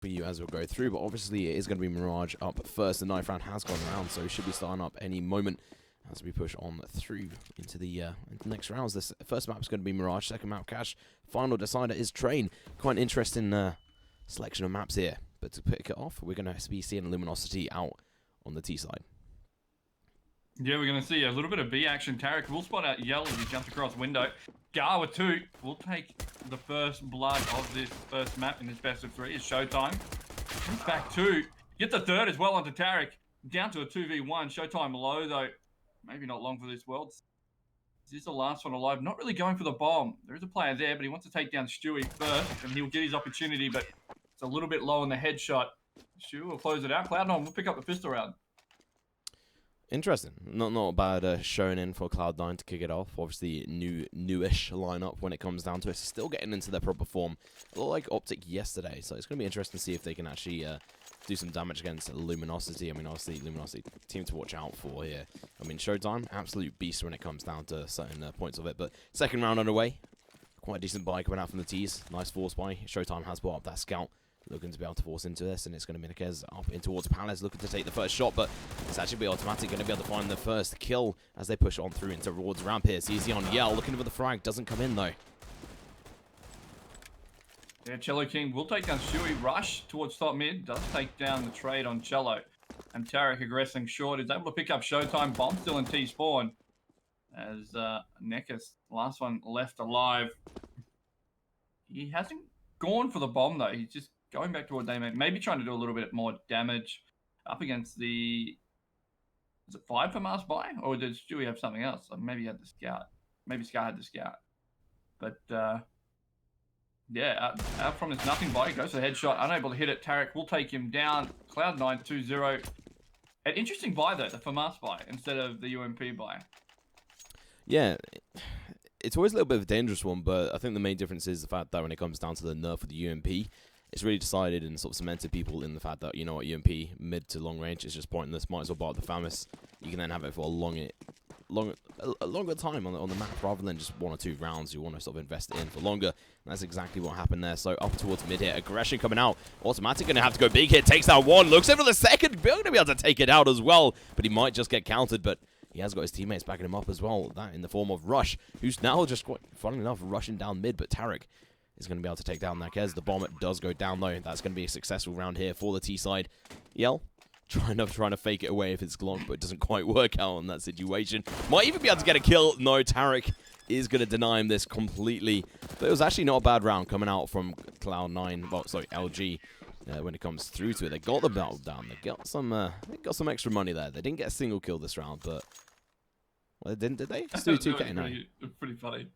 for you as we'll go through, but obviously it is going to be Mirage up first. The 9th round has gone around, so it should be starting up any moment as we push on through into the next rounds. This first map is going to be Mirage, second map Cash, final decider is Train. Quite an interesting selection of maps here, but to pick it off, we're going to be seeing Luminosity out on the T side. Yeah, we're going to see a little bit of B action. Tarek will spot out Yell as he jumps across window. Gar with 2 will take the first blood of this first map in this best of 3. It's Showtime. Comes back 2. Get the third as well onto Tarek. Down to a 2v1. Showtime low though. Maybe not long for this world. This is the last one alive. Not really going for the bomb. There is a player there, but he wants to take down Stewie first, and he'll get his opportunity, but it's a little bit low on the headshot. Stewie will close it out. Cloud9 will pick up the pistol round. Interesting. Not a bad showing in for Cloud9 to kick it off. Obviously, newish lineup when it comes down to it. Still getting into their proper form. A little like Optic yesterday, so it's going to be interesting to see if they can actually do some damage against Luminosity. I mean, obviously, Luminosity team to watch out for here. I mean, Showtime, absolute beast when it comes down to certain points of it. But second round underway. Quite a decent buy coming out from the T's. Nice force buy. Showtime has brought up that scout. Looking to be able to force into this, and it's going to be Nikez up in towards Palace, looking to take the first shot, but it's actually be automatic, going to be able to find the first kill as they push on through into towards ramp here. It's easy on Yell, looking for the frag, doesn't come in though. Yeah, Cello King will take down Stewie. Rush towards top mid, does take down the trade on Cello. And Tarek aggressing short, is able to pick up Showtime. Bomb still in T spawn. As Nekis, last one left alive. He hasn't gone for the bomb though, he's just going back to what they made. Maybe trying to do a little bit more damage up against the... Is it 5 for Mars buy? Or did Stewie have something else? Or maybe he had the scout. Maybe Scar had the scout. But, yeah, out from his nothing buy. He goes for the headshot. Unable to hit it. Tarek will take him down. Cloud9 2-0. An interesting buy, though. The FAMAS buy instead of the UMP buy. Yeah, it's always a little bit of a dangerous one, but I think the main difference is the fact that when it comes down to the nerf of the UMP, it's really decided and sort of cemented people in the fact that, you know what, UMP, mid to long range, is just pointless. Might as well buy the FAMAS. You can then have it for a longer time on the map rather than just 1 or 2 rounds. You want to sort of invest it in for longer. And that's exactly what happened there. So up towards mid here, aggression coming out. Automatic going to have to go big here. Takes out 1. Looks in for the second. Going to be able to take it out as well. But he might just get countered. But he has got his teammates backing him up as well. That in the form of Rush, who's now just, quite funnily enough, rushing down mid. But Tarek is going to be able to take down Nakez. The bomb does go down though. That's going to be a successful round here for the T side. Yell. Trying to fake it away if it's Glock, but it doesn't quite work out in that situation. Might even be able to get a kill. No, Tarek is going to deny him this completely. But it was actually not a bad round coming out from Cloud9. Well, sorry, LG. When it comes through to it, they got the battle down. They got some extra money there. They didn't get a single kill this round, but well, they didn't, did they? Just do 2K now. Pretty funny.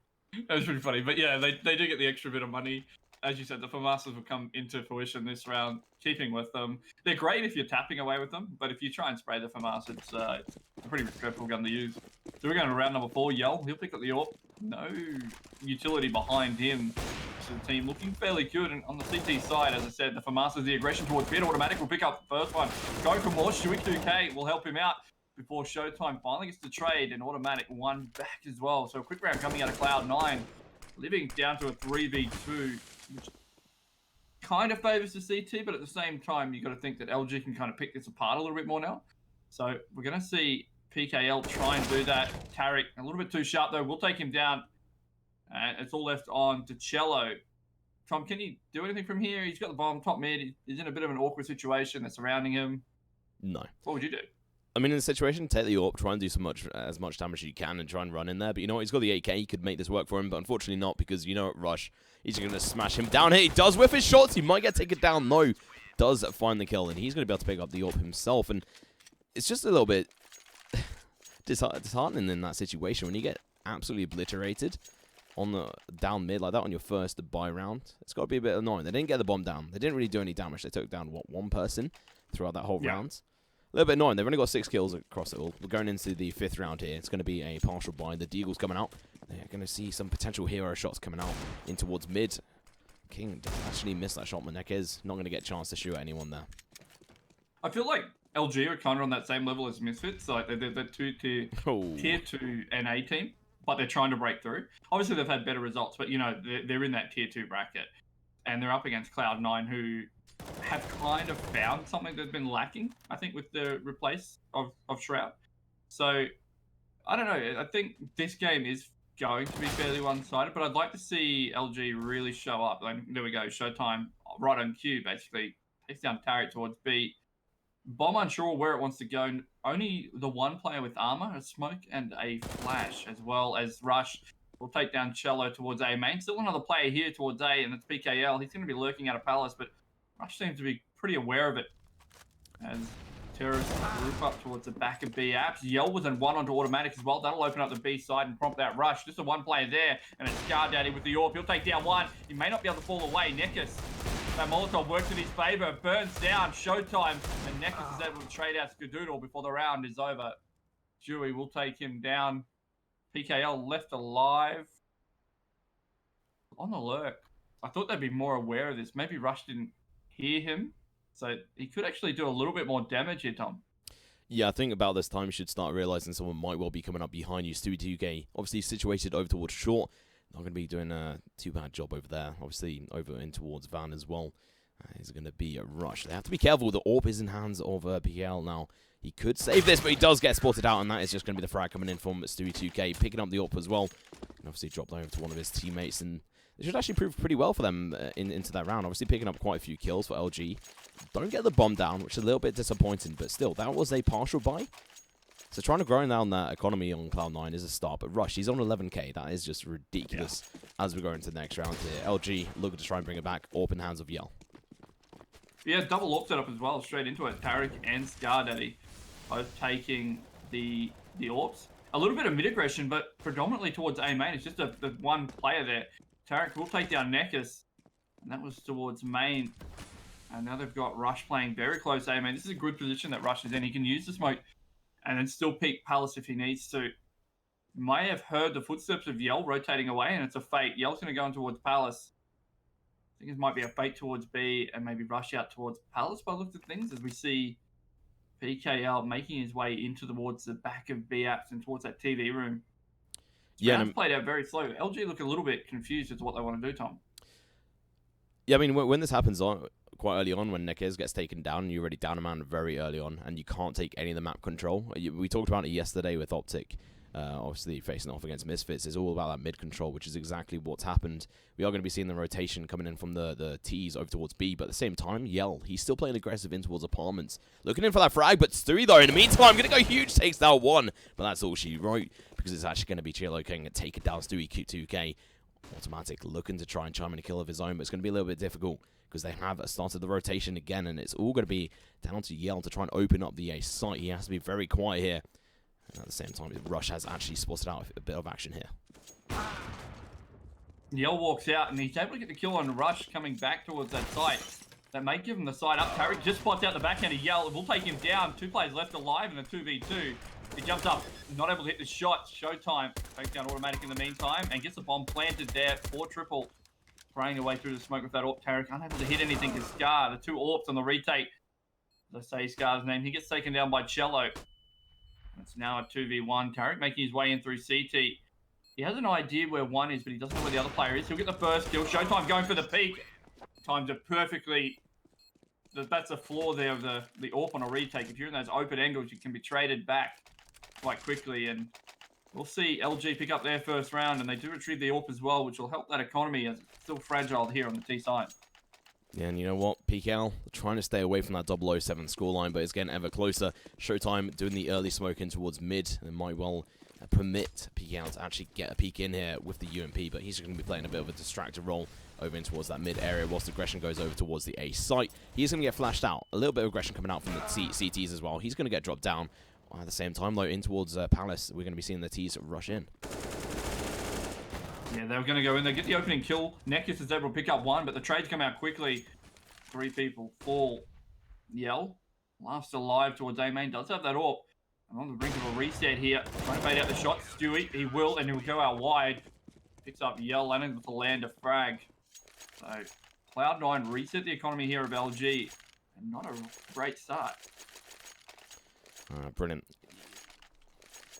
That was pretty funny. But yeah, they do get the extra bit of money. As you said, the FAMASs will come into fruition this round, keeping with them. They're great if you're tapping away with them, but if you try and spray the FAMAS, it's a pretty dreadful gun to use. So we're going to round number 4. Yell, he'll pick up the AWP. No utility behind him. So the team looking fairly good. And on the CT side, as I said, the FAMAS is the aggression towards mid. Automatic will pick up the first one. Go for more. Stewie 2K will help him out before Showtime finally gets the trade, and Automatic 1 back as well. So a quick round coming out of Cloud9, living down to a 3v2. Which kind of favors the CT, but at the same time, you've got to think that LG can kind of pick this apart a little bit more now. So we're going to see PKL try and do that. Tarek, a little bit too sharp, though. We'll take him down. And it's all left on to Cello. Tom, can he do anything from here? He's got the bomb top mid. He's in a bit of an awkward situation that's surrounding him. No. What would you do? I mean, in the situation, take the AWP, try and do as much damage as you can and try and run in there. But you know what? He's got the 8K. He could make this work for him, but unfortunately not, because you know at Rush, he's going to smash him down here. He does whiff his shots. He might get taken down. No, does find the kill, and he's going to be able to pick up the AWP himself. And it's just a little bit disheartening in that situation when you get absolutely obliterated on the down mid like that on your first buy round. It's got to be a bit annoying. They didn't get the bomb down. They didn't really do any damage. They took down, what, 1 person throughout that whole round. A little bit annoying. They've only got 6 kills across it all. We're going into the 5th round here. It's going to be a partial buy. The Deagle's coming out. They're going to see some potential hero shots coming out in towards mid. King does actually miss that shot. Manekez not going to get a chance to shoot at anyone there. I feel like LG are kind of on that same level as Misfits. Like they're tier 2 NA team, but they're trying to break through. Obviously, they've had better results, but you know they're in that tier 2 bracket, and they're up against Cloud9, who have kind of found something that's been lacking, I think, with the replace of Shroud. So, I don't know. I think this game is going to be fairly one-sided, but I'd like to see LG really show up. Like, there we go, Showtime right on cue, basically. Takes down Tariq towards B. Bomb unsure where it wants to go. Only the one player with armor, a smoke, and a flash, as well as Rush will take down Cello towards A main. Still another player here towards A, and it's PKL. He's going to be lurking out of Palace, but Rush seems to be pretty aware of it as terrorists group up towards the back of B apps. Yell with a one onto automatic as well. That'll open up the B side and prompt that rush. Just a one player there, and it's Scar Daddy with the AWP. He'll take down one. He may not be able to fall away. Nekus, that Molotov works in his favor. Burns down. Showtime, and Nekus is able to trade out Skadoodle before the round is over. Dewey will take him down. PKL left alive. On the lurk. I thought they'd be more aware of this. Maybe Rush didn't hear him. So he could actually do a little bit more damage here, Tom. Yeah, I think about this time you should start realizing someone might well be coming up behind you. Stewie 2K, obviously situated over towards short. Not going to be doing a too bad job over there. Obviously over in towards Van as well. Is going to be a rush. They have to be careful. The AWP is in hands of PKL now. He could save this, but he does get spotted out, and that is just going to be the frag coming in from Stewie 2K, picking up the AWP as well. And obviously dropped over to one of his teammates, and it should actually prove pretty well for them into that round. Obviously picking up quite a few kills for LG. Don't get the bomb down, which is a little bit disappointing, but still, that was a partial buy. So trying to grind down that economy on Cloud9 is a start, but Rush, he's on 11k. That is just ridiculous as we go into the next round here. LG looking to try and bring it back, AWP in hands of Yell. Yeah, double AWP setup as well, straight into it. Tariq and Scar Daddy both taking the AWPs. A little bit of mid-aggression, but predominantly towards A main. It's just the one player there. Tariq will take down Nekus, and that was towards main. And now they've got Rush playing very close A main. This is a good position that Rush is in. He can use the smoke and then still peek Palace if he needs to. May have heard the footsteps of Yell rotating away, and it's a fake. Yell's going to go in towards Palace. I think it might be a fake towards B and maybe Rush out towards Palace by the looks of things, as we see PKL making his way into towards the back of B apps and towards that TV room. Yeah, it's played out very slow. LG look a little bit confused as to what they want to do, Tom. Yeah, I mean, when this happens quite early on, when Nekez gets taken down, you're already down a man very early on, and you can't take any of the map control. We talked about it yesterday with Optic. Obviously, facing off against Misfits is all about that mid control, which is exactly what's happened. We are going to be seeing the rotation coming in from the T's over towards B, but at the same time, Yell, he's still playing aggressive in towards Apartments. Looking in for that frag, but Stewie, though, in the meantime, going to go huge, takes down one, but that's all she wrote, because it's actually going to be Chilo King taking down Stewie 2K. Automatic looking to try and chime in a kill of his own, but it's going to be a little bit difficult, because they have started the rotation again, and it's all going to be down to Yell to try and open up the A site. He has to be very quiet here. And at the same time, Rush has actually spotted out a bit of action here. Yell walks out, and he's able to get the kill on Rush coming back towards that site. That may give him the side up. Tariq just spots out the backhand of Yell. We'll take him down. 2 players left alive in a 2v2. He jumps up, not able to hit the shot. Showtime takes down automatic in the meantime and gets the bomb planted there for triple. Spraying away through the smoke with that AWP. Tariq unable to hit anything to Scar. The 2 AWPs on the retake. Let's say Scar's name. He gets taken down by Cello. It's now a 2v1. Tariq making his way in through CT. He has an idea where one is, but he doesn't know where the other player is. He'll get the first kill. Showtime going for the peak. Timed it perfectly. That's a flaw there of the AWP on a retake. If you're in those open angles, you can be traded back quite quickly. And we'll see LG pick up their first round, and they do retrieve the AWP as well, which will help that economy as it's still fragile here on the T side. Yeah, and you know what? PKL trying to stay away from that 007 scoreline, but it's getting ever closer. Showtime doing the early smoke in towards mid, and might well permit PKL to actually get a peek in here with the UMP, but he's going to be playing a bit of a distractor role over in towards that mid area, whilst aggression goes over towards the A site. He's going to get flashed out. A little bit of aggression coming out from the CTs as well. He's going to get dropped down. At the same time, though, in towards Palace, we're going to be seeing the T's rush in. Yeah, they're going to go in there, get the opening kill. Nekus is able to pick up one, but the trades come out quickly. 3 people fall. Yell, last alive towards A main, does have that AWP. I'm on the brink of a reset here. Trying to bait out the shot. Stewie, he will, and he'll go out wide. Picks up Yell, landing with the land of frag. So, Cloud9 reset the economy here of LG. And not a great start. Brilliant.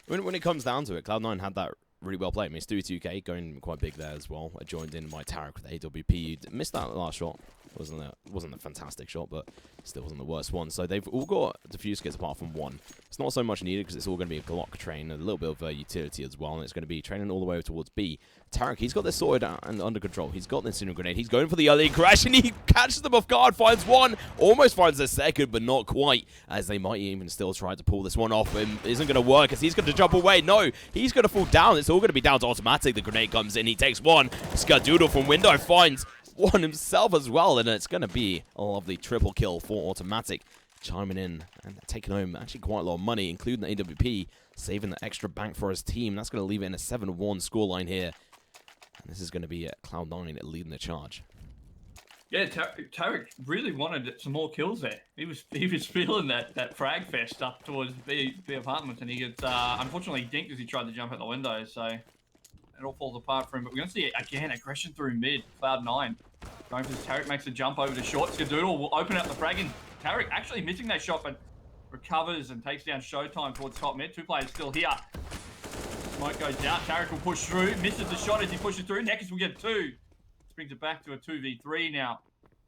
When it comes down to it, Cloud9 had that really well played. I mean, Stewie 2K going quite big there as well. Joined in by Tariq with AWP. Missed that last shot. Wasn't a fantastic shot, but still wasn't the worst one. So they've all got defuse kits apart from one. It's not so much needed because it's all going to be a Glock train, a little bit of utility as well, and it's going to be training all the way towards B. Tarek, he's got this sorted out and under control. He's got this incendiary grenade. He's going for the early crash, and he catches them off guard, finds one, almost finds a second, but not quite, as they might even still try to pull this one off, and it isn't going to work as he's going to jump away. No, he's going to fall down. It's all going to be down to automatic. The grenade comes in. He takes one. Skadoodle from window finds one himself as well, and it's going to be a lovely triple kill for automatic, chiming in and taking home actually quite a lot of money, including the AWP, saving the extra bank for his team. That's going to leave it in a 7-1 scoreline here. And this is going to be Cloud9 leading the charge. Yeah, Tarek really wanted some more kills there. He was feeling that frag fest up towards B apartments, and he gets unfortunately dinked as he tried to jump out the window. So it all falls apart for him. But we're going to see again aggression through mid. Cloud9 going for this. Tarek makes a jump over to short. Skadoodle will open up the frag, and Tarek actually missing that shot, but recovers and takes down Showtime towards top mid. 2 players still here. Smoke goes out. Tarek will push through. Misses the shot as he pushes through. Neckers will get 2. This brings it back to a 2v3 now.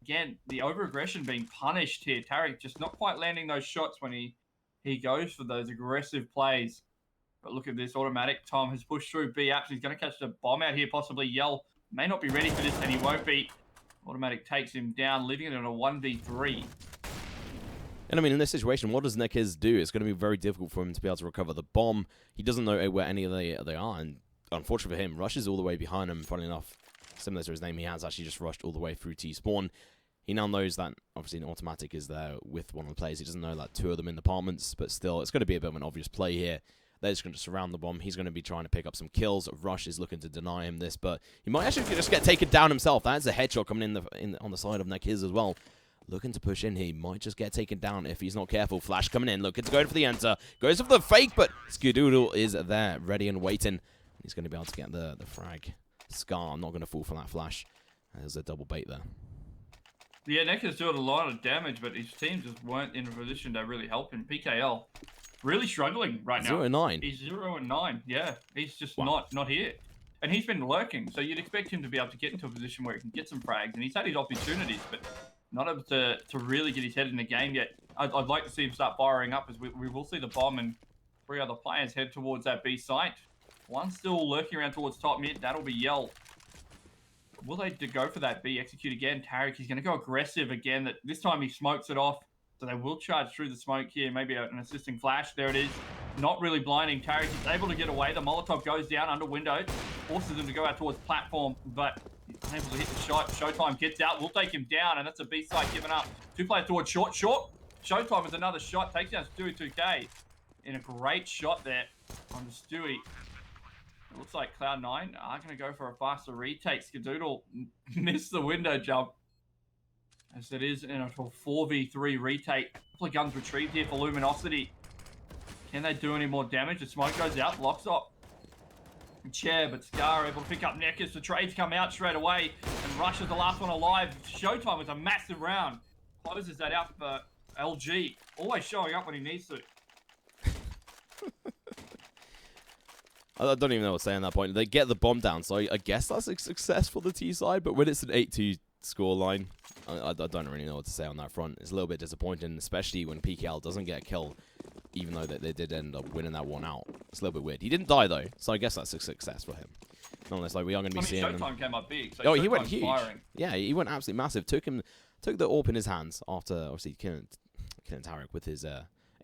Again, the over-aggression being punished here. Tarek just not quite landing those shots when he goes for those aggressive plays. But look at this. Automatic. Tom has pushed through B apps. He's going to catch the bomb out here. Possibly Yell may not be ready for this, and he won't be. Automatic takes him down, leaving it in a 1v3. And I mean, in this situation, what does Neckers do? It's going to be very difficult for him to be able to recover the bomb. He doesn't know where any of they are, and unfortunately for him, Rush is all the way behind him. Funny enough, similar to his name, he has actually just rushed all the way through T-spawn. He now knows that, obviously, an automatic is there with one of the players. He doesn't know that 2 of them in the apartments, but still, it's going to be a bit of an obvious play here. They're just going to surround the bomb. He's going to be trying to pick up some kills. Rush is looking to deny him this, but he might actually just get taken down himself. That's a headshot coming in on the side of Neckers as well. Looking to push in. He might just get taken down if he's not careful. Flash coming in. Looking to go for the enter. Goes for the fake, but Skadoodle is there, ready and waiting. He's going to be able to get the frag. Scar, I'm not going to fall for that flash. There's a double bait there. Yeah, Neckers doing a lot of damage, but his team just weren't in a position to really help him. PKL really struggling right now. 0-9. He's 0-9. Yeah, he's just not here. And he's been lurking, so you'd expect him to be able to get into a position where he can get some frags, and he's had his opportunities, but not able to really get his head in the game yet. I'd like to see him start firing up, as we will see the bomb and 3 other players head towards that B site. One still lurking around towards top mid. That'll be Yell. Will they go for that B? Execute again. Tarek, he's going to go aggressive again. This time he smokes it off. So they will charge through the smoke here. Maybe an assisting flash. There it is. Not really blinding. Tarek is able to get away. The Molotov goes down under window. Forces him to go out towards platform. But he's unable to hit the shot. Showtime gets out. We'll take him down. And that's a B side given up. 2 players towards short. Showtime is another shot. Takes down Stewie 2K. In a great shot there on the Stewie. It looks like Cloud9 are going to go for a faster retake. Skadoodle missed the window jump. As it is in a 4v3 retake. A couple of guns retrieved here for Luminosity. Can they do any more damage? The smoke goes out, blocks up Chair, but Scar able to pick up Neckers. The trades come out straight away, and Rush is the last one alive. Showtime was a massive round. Closes that out for LG. Always showing up when he needs to. I don't even know what to say on that point. They get the bomb down, so I guess that's a success for the T side, but when it's an 8-2 scoreline, I don't really know what to say on that front. It's a little bit disappointing, especially when PKL doesn't get a kill, even though they did end up winning that one out. It's a little bit weird. He didn't die, though, so I guess that's a success for him. Nonetheless, like, we are going to be seeing him. Showtime came up big, so oh, he went huge. Firing. Yeah, he went absolutely massive. Took the AWP in his hands after, obviously, killing Tarek with his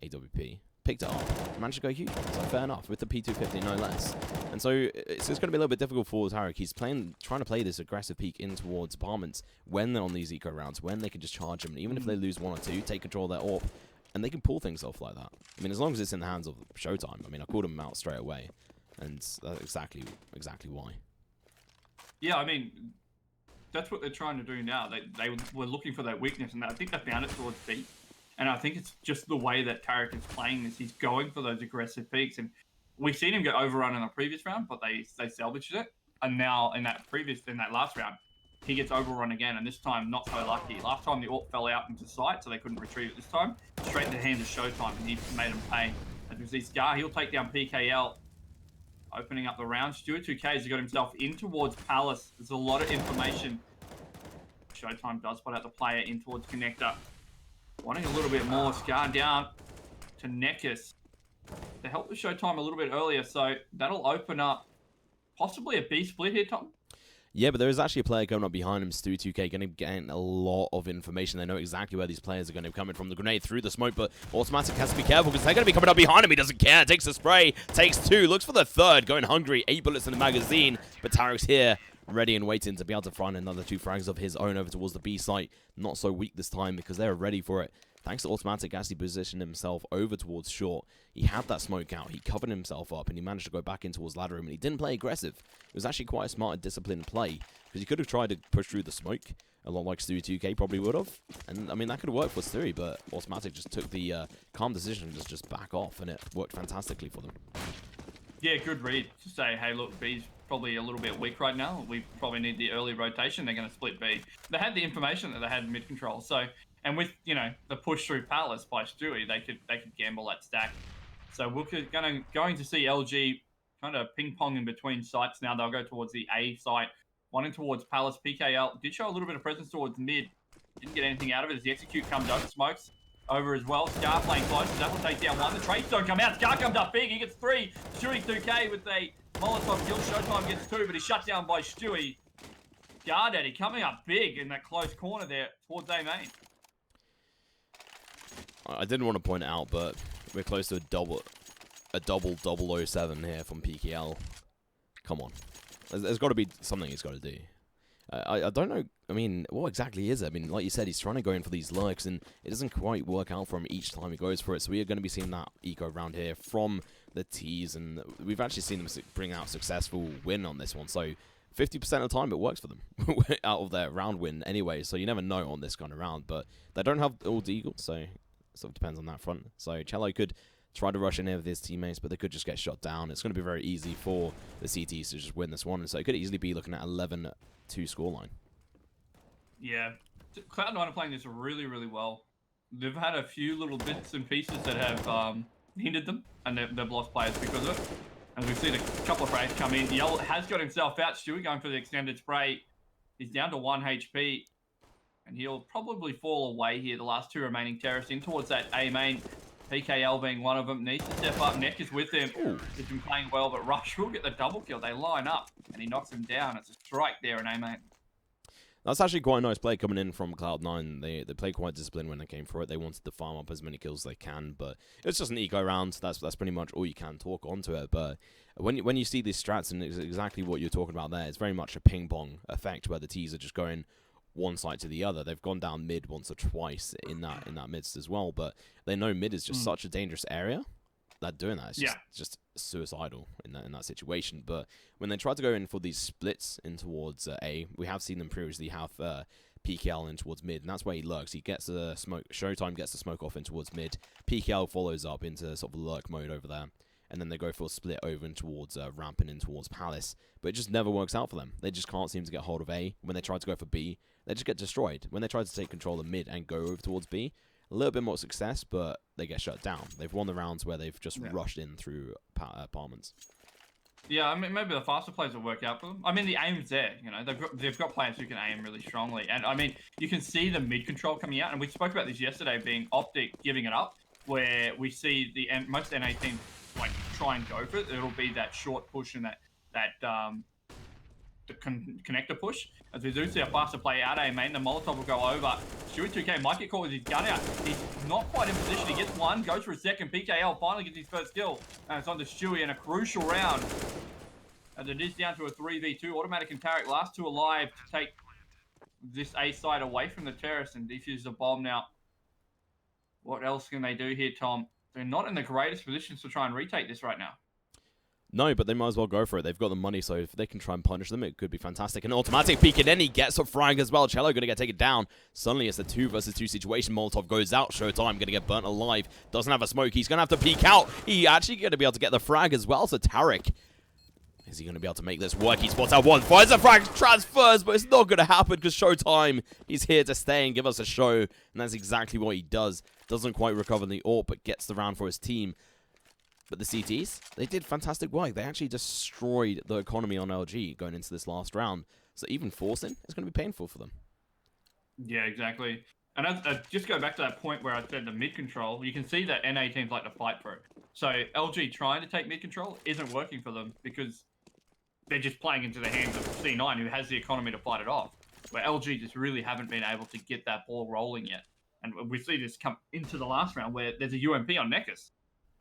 AWP. Picked it up, managed to go huge. So fair enough, with the P250, no less. And so it's just going to be a little bit difficult for Tarek. He's trying to play this aggressive peek in towards apartments when they're on these eco rounds, when they can just charge them. And even if they lose 1 or 2, take control of their AWP, and they can pull things off like that. I mean, as long as it's in the hands of Showtime. I mean, I called him out straight away, and that's exactly why. Yeah, I mean, that's what they're trying to do now. They were looking for that weakness, and I think they found it towards B. And I think it's just the way that Tarek is playing this. He's going for those aggressive peaks. And we've seen him get overrun in the previous round, but they salvaged it. And now in that last round, he gets overrun again. And this time, not so lucky. Last time, the AWP fell out into sight, so they couldn't retrieve it. This time, straight in the hands of Showtime, and he made him pay. As we see Scar, he'll take down PKL. Opening up the round. Stewie 2K has got himself in towards Palace. There's a lot of information. Showtime does put out the player in towards Connector. Wanting a little bit more. Scar down to Nekis to help the Showtime a little bit earlier. So that'll open up possibly a B split here, Tom. Yeah, but there is actually a player coming up behind him, Stu2K, going to get a lot of information. They know exactly where these players are going to be coming from. The grenade through the smoke, but Automatic has to be careful because they're going to be coming up behind him. He doesn't care. Takes the spray, takes 2, looks for the 3rd, going hungry. 8 bullets in the magazine, but Tarek's here, ready and waiting to be able to find another 2 frags of his own over towards the B site. Not so weak this time because they're ready for it. Thanks to Automatic, as he positioned himself over towards short, he had that smoke out, he covered himself up, and he managed to go back in towards ladder room, and he didn't play aggressive. It was actually quite a smart and disciplined play, because he could have tried to push through the smoke, a lot like Stewie2K probably would have. And, I mean, that could have worked for Stewie, but Automatic just took the calm decision and just back off, and it worked fantastically for them. Yeah, good read to say, hey, look, B's probably a little bit weak right now. We probably need the early rotation. They're going to split B. They had the information that they had mid control, so... And with, you know, the push through Palace by Stewie, they could gamble that stack. So we're going to see LG kind of ping-pong in between sites now. They'll go towards the A site, one in towards Palace. PKL did show a little bit of presence towards mid. Didn't get anything out of it as the execute comes up. Smokes over as well. Scar playing close. That will take down 1. The trades don't come out. Scar comes up big. He gets 3. Stewie 2K with a Molotov kill. Showtime gets 2, but he's shut down by Stewie. Scar Daddy coming up big in that close corner there towards A main. I didn't want to point it out, but we're close to a double 007 here from PKL. Come on. There's got to be something he's got to do. I don't know. I mean, what exactly is it? I mean, like you said, he's trying to go in for these lurks, and it doesn't quite work out for him each time he goes for it. So we are going to be seeing that eco round here from the T's, and we've actually seen them bring out a successful win on this one. So 50% of the time it works for them out of their round win anyway. So you never know on this kind of round, but they don't have all deagles, so... Sort of depends on that front. So Cello could try to rush in here with his teammates, but they could just get shot down. It's going to be very easy for the CTs to just win this one. And so it could easily be looking at 11-2 scoreline. Yeah. Cloud9 are playing this really, really well. They've had a few little bits and pieces that have hindered them, and they've lost players because of it. As we've seen a couple of frays come in. Yell has got himself out. Stewie going for the extended spray. He's down to 1 HP. And he'll probably fall away here. The last 2 remaining terrorists in towards that A main. PKL being one of them. Needs to step up. Neck is with him. He's been playing well, but Rush will get the double kill. They line up, and he knocks him down. It's a strike there in A main. That's actually quite a nice play coming in from Cloud9. They played quite disciplined when they came for it. They wanted to farm up as many kills as they can, but it's just an eco round. That's pretty much all you can talk onto it. But when you see these strats, and it's exactly what you're talking about there, it's very much a ping-pong effect where the T's are just going one side to the other. They've gone down mid once or twice in that midst as well, but they know mid is just such a dangerous area that doing that is just suicidal in that situation. But when they try to go in for these splits in towards A, we have seen them previously have PKL in towards mid, and that's where he lurks. He gets the smoke. Showtime gets the smoke off in towards mid. PKL follows up into sort of lurk mode over there, and then they go for a split over and towards ramping in towards Palace. But it just never works out for them. They just can't seem to get hold of A. When they try to go for B, they just get destroyed. When they try to take control of mid and go over towards B, a little bit more success, but they get shut down. They've won the rounds where they've just rushed in through apartments. Yeah, I mean, maybe the faster plays will work out for them. I mean, the aim's there. You know, they've got players who can aim really strongly, and I mean, you can see the mid control coming out. And we spoke about this yesterday, being Optic giving it up, where we see most NA teams like try and go for it. It'll be that short push and that the connector push. As we do see a faster play out A main, the Molotov will go over. Stewie 2K might get caught with his gun out. He's not quite in position. He gets 1, goes for a second. PKL finally gets his first kill. And it's on to Stewie in a crucial round. As it is down to a 3v2. Automatic and Tarek, last 2 alive to take this A side away from the terrorists and defuse the bomb now. What else can they do here, Tom? They're not in the greatest positions to try and retake this right now. No, but they might as well go for it. They've got the money, so if they can try and punish them, it could be fantastic. An automatic peek, and then he gets a frag as well. Cello going to get taken down. Suddenly, it's a 2 versus 2 situation. Molotov goes out. Showtime going to get burnt alive. Doesn't have a smoke. He's going to have to peek out. He actually going to be able to get the frag as well. So Tarek, is he going to be able to make this work? He spots out 1, finds a frag, transfers, but it's not going to happen because Showtime, he's here to stay and give us a show. And that's exactly what he does. Doesn't quite recover the AWP, but gets the round for his team. But the CTs, they did fantastic work. They actually destroyed the economy on LG going into this last round. So even forcing is going to be painful for them. Yeah, exactly. And just go back to that point where I said the mid control, you can see that NA teams like to fight for it. So LG trying to take mid control isn't working for them because they're just playing into the hands of C9, who has the economy to fight it off. Where LG just really haven't been able to get that ball rolling yet. And we see this come into the last round where there's a UMP on Nekus.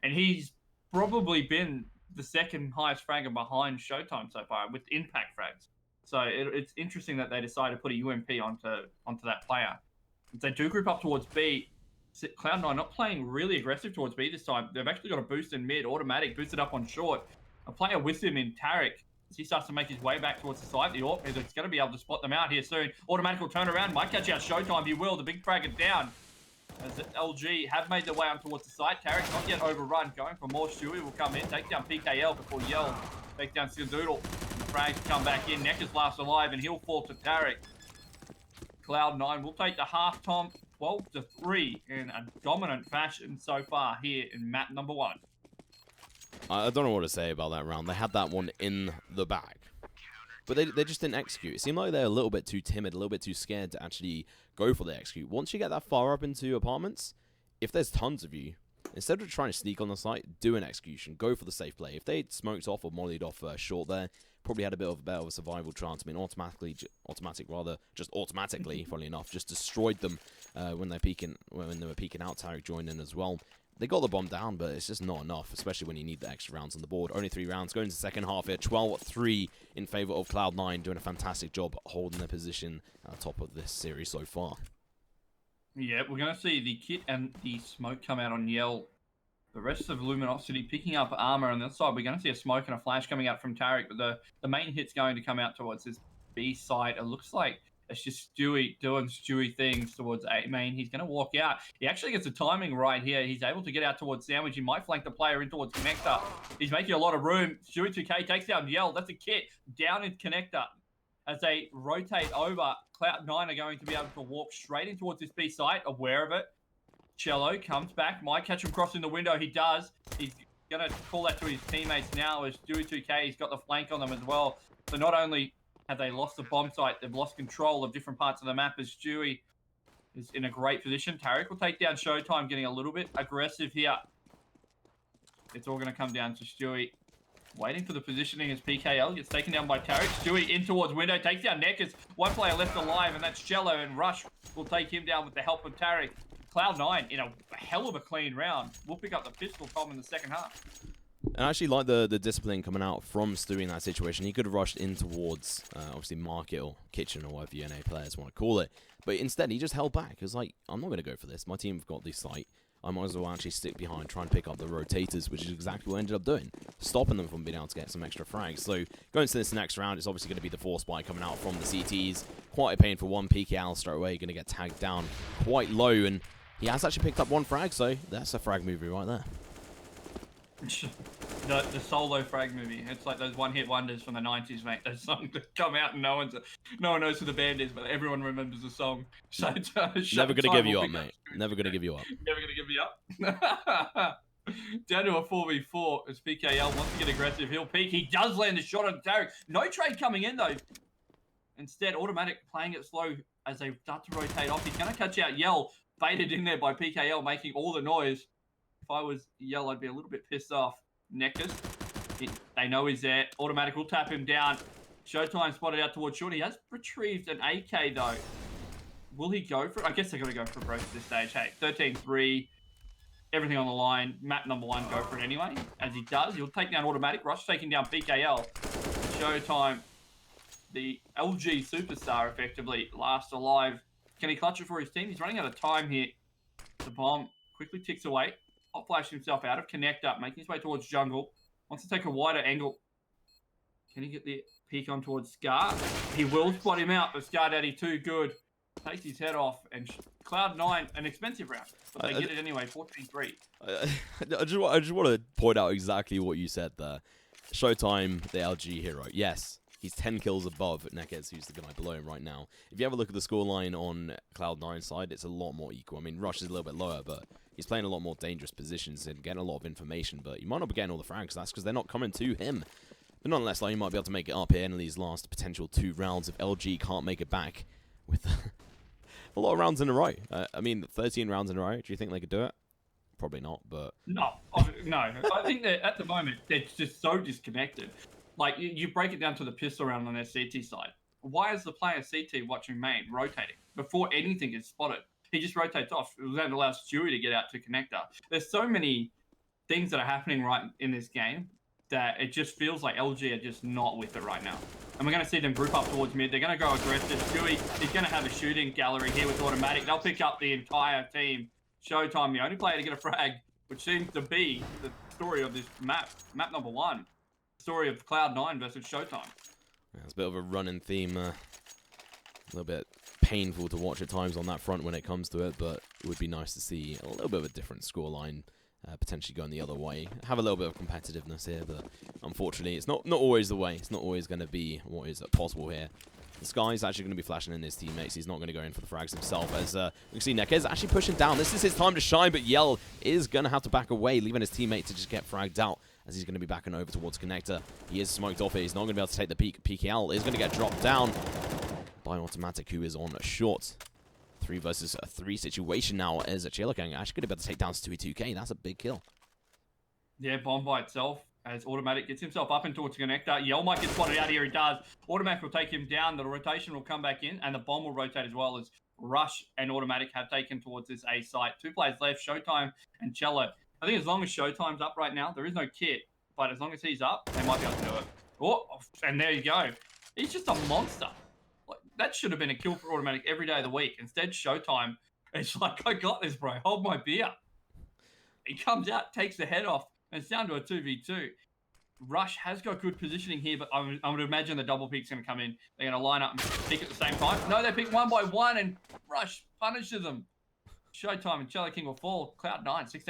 And he's probably been the second highest fragger behind Showtime so far with impact frags. So it's interesting that they decided to put a UMP onto that player. If they do group up towards B, Cloud9 not playing really aggressive towards B this time. They've actually got a boost in mid, automatic, boosted up on short. A player with him in Tarek, as he starts to make his way back towards the side. The AWP is going to be able to spot them out here soon. Automatic will turn around, might catch out Showtime. He will. The big fragger down. As LG have made their way on towards the side. Tarek not yet overrun. Going for more. Stewie will come in. Take down PKL before Yell. Take down Skindoodle. The frags come back in. Neck is last alive and he'll fall to Tarek. Cloud9 will take the half time 12-3 in a dominant fashion so far here in map number 1. I don't know what to say about that round. They had that one in the bag. But they just didn't execute. It seemed like they're a little bit too timid, a little bit too scared to actually go for the execute. Once you get that far up into apartments, if there's tons of you, instead of trying to sneak on the site, do an execution. Go for the safe play. If they smoked off or mollied off short there, probably had a bit of a better survival chance. I mean, automatically, funnily enough, just destroyed them when they were peeking out. Tarek joined in as well. They got the bomb down, but it's just not enough, especially when you need the extra rounds on the board. Only 3 rounds going into the second half here. 12-3 in favor of Cloud9, doing a fantastic job holding their position at the top of this series so far. Yeah, we're going to see the kit and the smoke come out on Yell. The rest of Luminosity picking up armor on the other side. We're going to see a smoke and a flash coming out from Tarek, but the main hit's going to come out towards this B side. It looks like it's just Stewie doing Stewie things towards A main. He's going to walk out. He actually gets the timing right here. He's able to get out towards Sandwich. He might flank the player in towards Connector. He's making a lot of room. Stewie 2K takes down Yell. That's a kit. Down in Connector. As they rotate over, Cloud9 are going to be able to walk straight in towards this B site, aware of it. Cello comes back, might catch him crossing the window. He does. He's going to call that to his teammates now as Stewie 2K, he's got the flank on them as well. So not only have they lost the bomb site, they've lost control of different parts of the map as Stewie is in a great position. Tarek will take down Showtime, getting a little bit aggressive here. It's all going to come down to Stewie. Waiting for the positioning as PKL gets taken down by Tarek. Stewie in towards window, takes down Neckers. One player left alive, and that's Cello, and Rush will take him down with the help of Tarek. Cloud9 in a hell of a clean round. We'll pick up the pistol from in the second half. And I actually like the discipline coming out from Stewie in that situation. He could have rushed in towards, obviously, Market or Kitchen or whatever UNA players want to call it. But instead, he just held back. He was like, I'm not going to go for this. My team have got this site. I might as well actually stick behind, try and pick up the rotators, which is exactly what I ended up doing. Stopping them from being able to get some extra frags. So going to this next round, it's obviously going to be the force spy coming out from the CTs. Quite a painful one. PKL straight away going to get tagged down quite low. And he has actually picked up 1 frag, so that's a frag movie right there. The solo frag movie. It's like those one-hit wonders from the 90s, mate. Those songs that come out and no one knows who the band is, but everyone remembers the song. So never gonna give you up, mate. Never gonna give you up. Never gonna give you up. Down to a 4v4 as PKL wants to get aggressive. He'll peek. He does land a shot on Tarek. No trade coming in though. Instead, automatic playing it slow as they start to rotate off. He's gonna catch out Yell, baited in there by PKL, making all the noise. If I was Yell, I'd be a little bit pissed off. Neckers, they know he's there. Automatic will tap him down. Showtime spotted out towards short. He has retrieved an AK though. Will he go for it? I guess they're going to go for both at this stage. Hey, 13-3, everything on the line. Map number 1, go for it anyway. As he does, he'll take down automatic. Rush taking down PKL. Showtime, the LG superstar, effectively last alive. Can he clutch it for his team? He's running out of time here. The bomb quickly ticks away. Hot flash himself out of connector, making his way towards jungle. Wants to take a wider angle. Can he get the peek on towards Scar? He will spot him out, but Scar Daddy too good. Takes his head off, and Cloud9, an expensive round. But they get it anyway, 14-3. I just want to point out exactly what you said there. Showtime, the LG hero. Yes, he's 10 kills above Neckers, who's the guy below him right now. If you have a look at the scoreline on Cloud9 side, it's a lot more equal. I mean, Rush is a little bit lower, but he's playing a lot more dangerous positions and getting a lot of information. But you might not be getting all the frags. That's because they're not coming to him. But nonetheless, like, you might be able to make it up here in these last potential 2 rounds if LG can't make it back with a lot of rounds in a row. I mean, 13 rounds in a row. Do you think they could do it? Probably not, but... No. I think that at the moment, they're just so disconnected. Like, you break it down to the pistol round on their CT side. Why is the player CT watching main rotating before anything is spotted? He just rotates off. That allows Stewie to get out to connector. There's so many things that are happening right in this game that it just feels like LG are just not with it right now. And we're going to see them group up towards mid. They're going to go aggressive. Stewie is going to have a shooting gallery here with automatic. They'll pick up the entire team. Showtime, the only player to get a frag, which seems to be the story of this map number 1. Story of Cloud9 versus Showtime. Yeah, it's a bit of a running theme. A little bit painful to watch at times on that front when it comes to it, but it would be nice to see a little bit of a different scoreline. Potentially going the other way. Have a little bit of competitiveness here, but unfortunately it's not always the way. It's not always going to be what is possible here. The Sky's actually going to be flashing in his teammates. He's not going to go in for the frags himself. As we can see, Nekez actually pushing down. This is his time to shine, but Yell is going to have to back away, leaving his teammate to just get fragged out as he's going to be backing over towards connector. He is smoked off here. He's not going to be able to take the peak. PKL is going to get dropped down by Automatic, who is on a short 3 versus 3 situation now as a Chiller King actually going to be able to take down Stewie 2K. That's a big kill. Yeah, bomb by itself as Automatic gets himself up and towards connector. Yell might get spotted out here. He does. Automatic will take him down. The rotation will come back in and the bomb will rotate as well as Rush and Automatic have taken towards this A site. 2 players left, Showtime and Cello. I think as long as Showtime's up right now, there is no kit, but as long as he's up, they might be able to do it. Oh, and there you go. He's just a monster. That should have been a kill for Automatic every day of the week. Instead, Showtime, it's like, I got this, bro. Hold my beer. He comes out, takes the head off, and it's down to a 2v2. Rush has got good positioning here, but I would imagine the double peek's going to come in. They're going to line up and pick at the same time. No, they pick 1 by 1, and Rush punishes them. Showtime and Cello King will fall. Cloud9, 16.